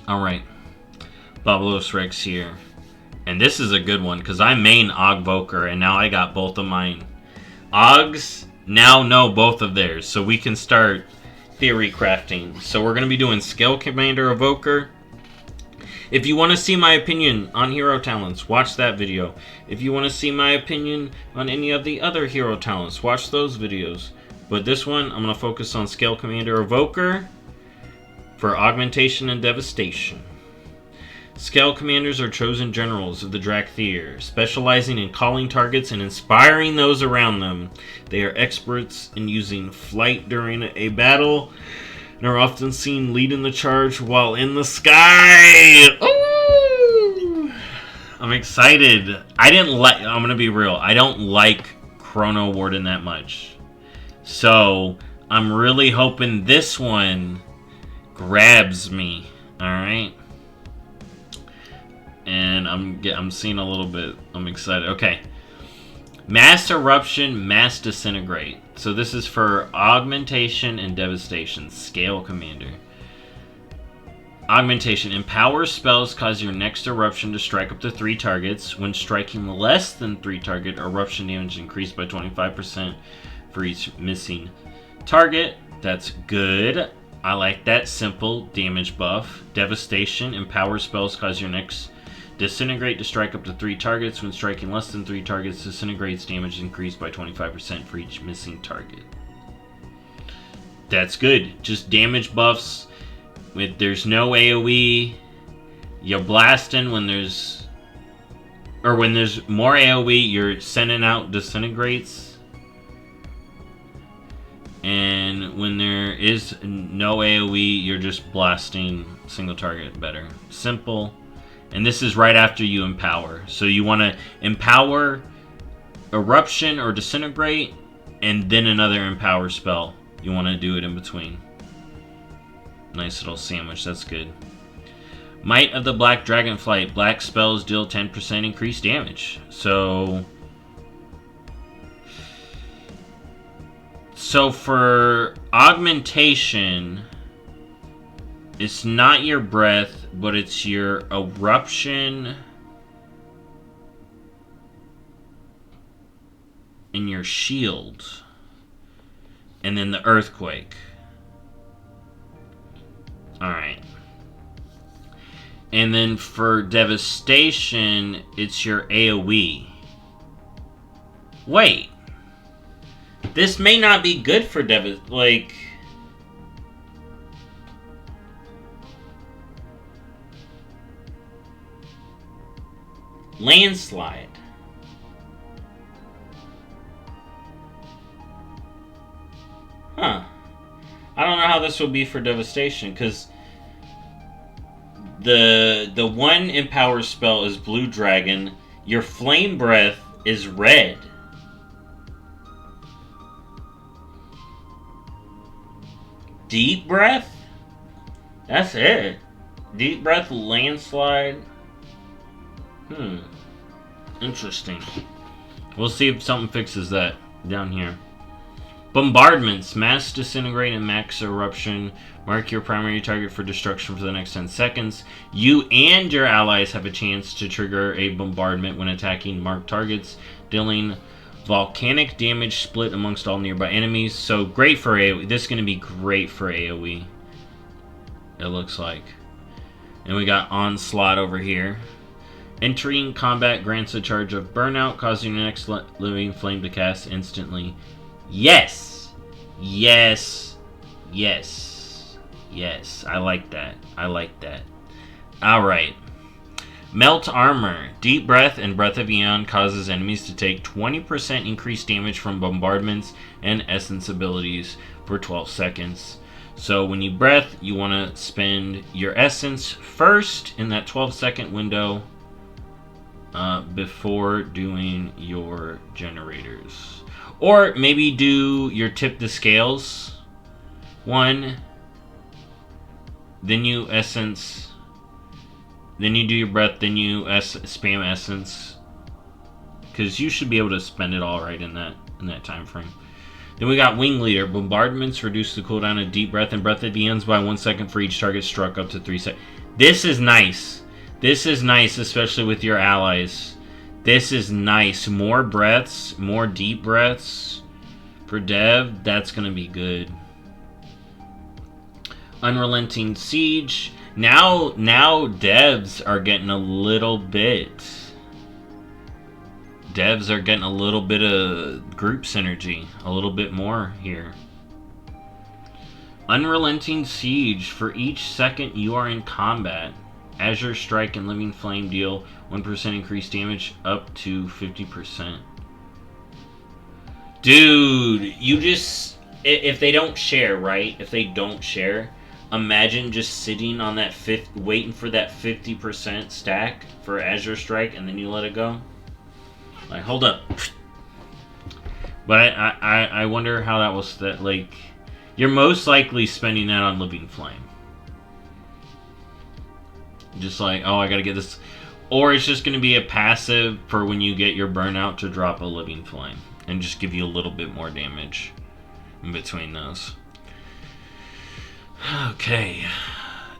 Alright, BobalosRex here. And this is a good one, because I main Evoker, and now I got both of mine. Ogs now know both of theirs, so we can start theory crafting. So we're going to be doing Scalecommander Evoker. If you want to see my opinion on hero talents, watch that video. If you want to see my opinion on any of the other hero talents, watch those videos. But this one, I'm going to focus on Scalecommander Evoker for augmentation and devastation. Scalecommanders are chosen generals of the Drakthir, specializing in calling targets and inspiring those around them. They are experts in using flight during a battle and are often seen leading the charge while in the sky. Ooh! I'm excited. I'm gonna be real, I don't like Chrono Warden that much. So I'm really hoping this one grabs me. Alright. And I'm seeing a little bit. I'm excited. Okay. Mass Eruption, Mass Disintegrate. So this is for Augmentation and Devastation. Scalecommander. Augmentation. Empower spells cause your next eruption to strike up to 3 targets. When striking less than 3 target, eruption damage increased by 25% for each missing target. That's good. I like that. Simple damage buff. Devastation. Empower spells cause your next disintegrate to strike up to 3 targets. When striking less than 3 targets, disintegrates damage increased by 25% for each missing target. That's good. Just damage buffs. There's no AoE. You're blasting when there's... Or when there's more AoE, you're sending out disintegrates. And when there is no AoE, you're just blasting single target better. Simple. And this is right after you empower. So you want to empower, eruption, or disintegrate, and then another empower spell. You want to do it in between. Nice little sandwich. That's good. Might of the Black Dragonflight. Black spells deal 10% increased damage. So for augmentation, it's not your breath, but it's your eruption and your shield. And then the earthquake. Alright. And then for devastation, it's your AoE. Wait. This may not be good for like... Landslide. Huh. I don't know how this will be for devastation, because the one empower spell is Blue Dragon. Your flame breath is red. Deep breath? That's it. Deep breath, landslide. Interesting. We'll see if something fixes that down here. Bombardments. Mass disintegrate and max eruption. Mark your primary target for destruction for the next 10 seconds. You and your allies have a chance to trigger a bombardment when attacking marked targets, dealing volcanic damage split amongst all nearby enemies. So great for AoE. This is going to be great for AoE. It looks like. And we got Onslaught over here. Entering combat grants a charge of burnout, causing your next living flame to cast instantly. Yes! Yes! Yes! Yes. I like that. I like that. Alright. Melt Armor. Deep Breath and Breath of Aeon causes enemies to take 20% increased damage from bombardments and essence abilities for 12 seconds. So when you breath, you want to spend your essence first in that 12-second window before doing your generators. Or maybe do your tip the scales one, then you essence, then you do your breath, then you spam essence, because you should be able to spend it all right in that time frame. Then we got Wing Leader. Bombardments reduce the cooldown of Deep Breath and Breath of Aeons by 1 second for each target struck up to 3 seconds. This is nice. This is nice, especially with your allies. This is nice. More breaths, more deep breaths for Dev. That's going to be good. Unrelenting Siege. Now devs are getting a little bit. Devs are getting a little bit of group synergy. A little bit more here. Unrelenting Siege. For each second you are in combat, Azure Strike and Living Flame deal 1% increased damage up to 50%. Dude, you just... If they don't share, right? If they don't share, imagine just sitting on that waiting for that 50% stack for Azure Strike, and then you let it go. Like, hold up. But I wonder how that was that. Like, you're most likely spending that on Living Flame. Just like, oh, I gotta get this. Or it's just gonna be a passive for when you get your burnout to drop a Living Flame and just give you a little bit more damage in between those. Okay.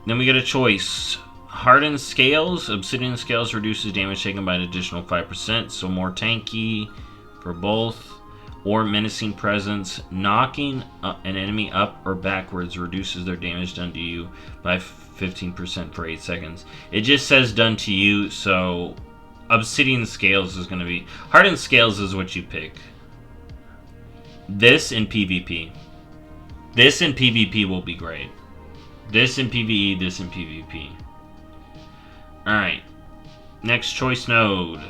Then we get a choice. Hardened Scales. Obsidian Scales reduces damage taken by an additional 5%, so more tanky for both. Or Menacing Presence. Knocking an enemy up or backwards reduces their damage done to you by 15% for 8 seconds. It just says done to you, so Obsidian Scales is going to be... Hardened Scales is what you pick. This in PvP. This in PvP will be great. This in PvE, this in PvP. Alright. Next choice node.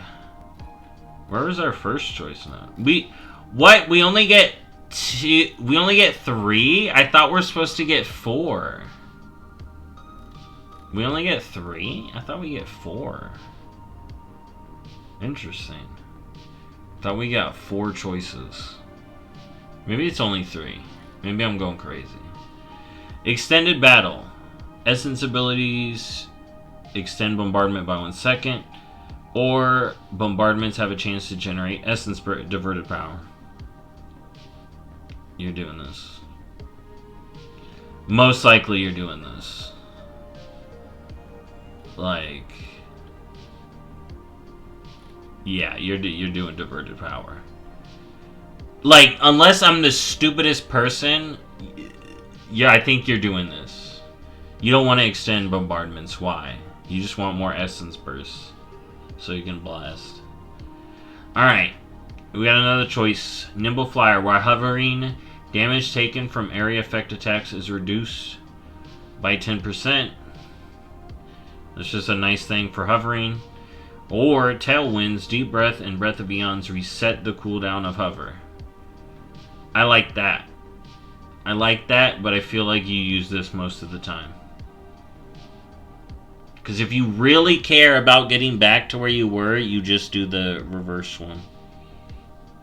Where was our first choice node? What? We only get 2. We only get 3? I thought we're supposed to get 4. We only get 3? I thought we get 4. Interesting. Thought we got 4 choices. Maybe it's only 3. Maybe I'm going crazy. Extended Battle. Essence abilities extend bombardment by 1 second. Or bombardments have a chance to generate essence diverted power. You're doing this. Most likely you're doing this. Like... Yeah, you're doing diverted power. Like, unless I'm the stupidest person, yeah, I think you're doing this. You don't want to extend bombardments. Why? You just want more essence bursts, so you can blast. Alright, we got another choice. Nimble Flyer. While hovering, damage taken from area effect attacks is reduced by 10%. That's just a nice thing for hovering. Or Tailwinds, Deep Breath, and Breath of Eons reset the cooldown of hover. I like that. I like that, but I feel like you use this most of the time. Because if you really care about getting back to where you were, you just do the reverse one.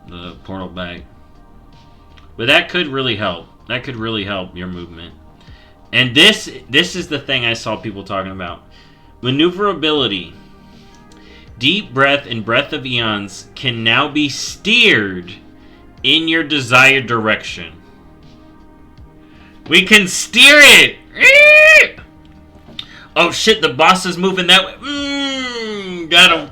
The portal back. But that could really help. That could really help your movement. And this is the thing I saw people talking about. Maneuverability. Deep Breath and Breath of Eons can now be steered in your desired direction. We can steer it! Oh shit, the boss is moving that way. Got him.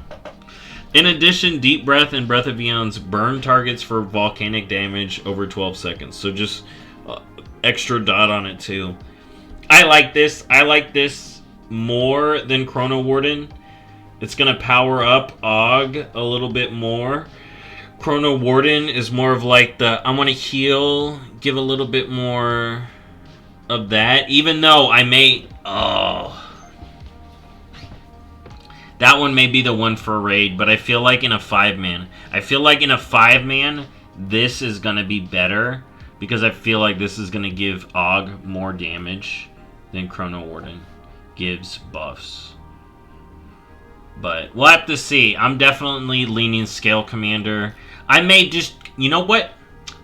In addition, Deep Breath and Breath of Eons burn targets for volcanic damage over 12 seconds. So just extra dot on it too. I like this. I like this more than Chrono Warden. It's going to power up Og a little bit more. Chrono Warden is more of like the, I want to heal, give a little bit more of that. Even though I may, that one may be the one for a raid, but I feel like in a 5-man. This is going to be better because I feel like this is going to give Og more damage than Chrono Warden gives buffs. But we'll have to see. I'm definitely leaning Scalecommander. I may just... You know what?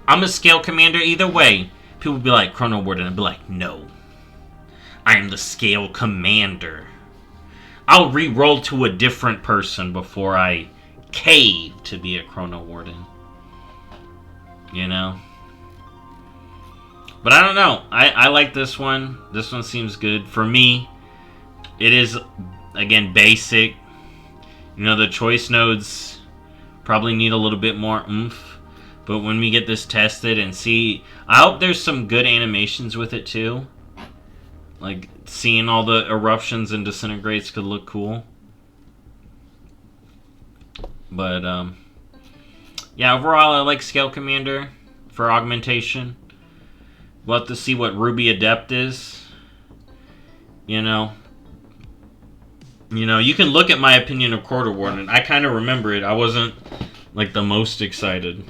I'm a Scalecommander either way. People will be like, Chrono Warden. I'd be like, no. I am the Scalecommander. I'll re-roll to a different person before I cave to be a Chrono Warden. You know? But I don't know. I like this one. This one seems good. For me, It is, again, basic. You know, the choice nodes probably need a little bit more oomph. But when we get this tested and see... I hope there's some good animations with it, too. Like, seeing all the eruptions and disintegrates could look cool. But, yeah, overall, I like Scalecommander for augmentation. We'll have to see what Ruby Adept is. You know, you can look at my opinion of Quarter Warden. I kind of remember it. I wasn't, like, the most excited.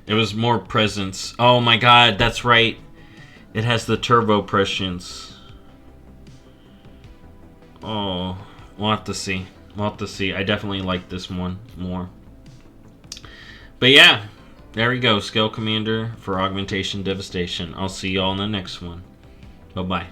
It was more presence. Oh my god, that's right. It has the turbo prescience. Oh, we'll have to see. We'll have to see. I definitely like this one more. But yeah, there we go. Scalecommander for Augmentation Devastation. I'll see y'all in the next one. Bye-bye.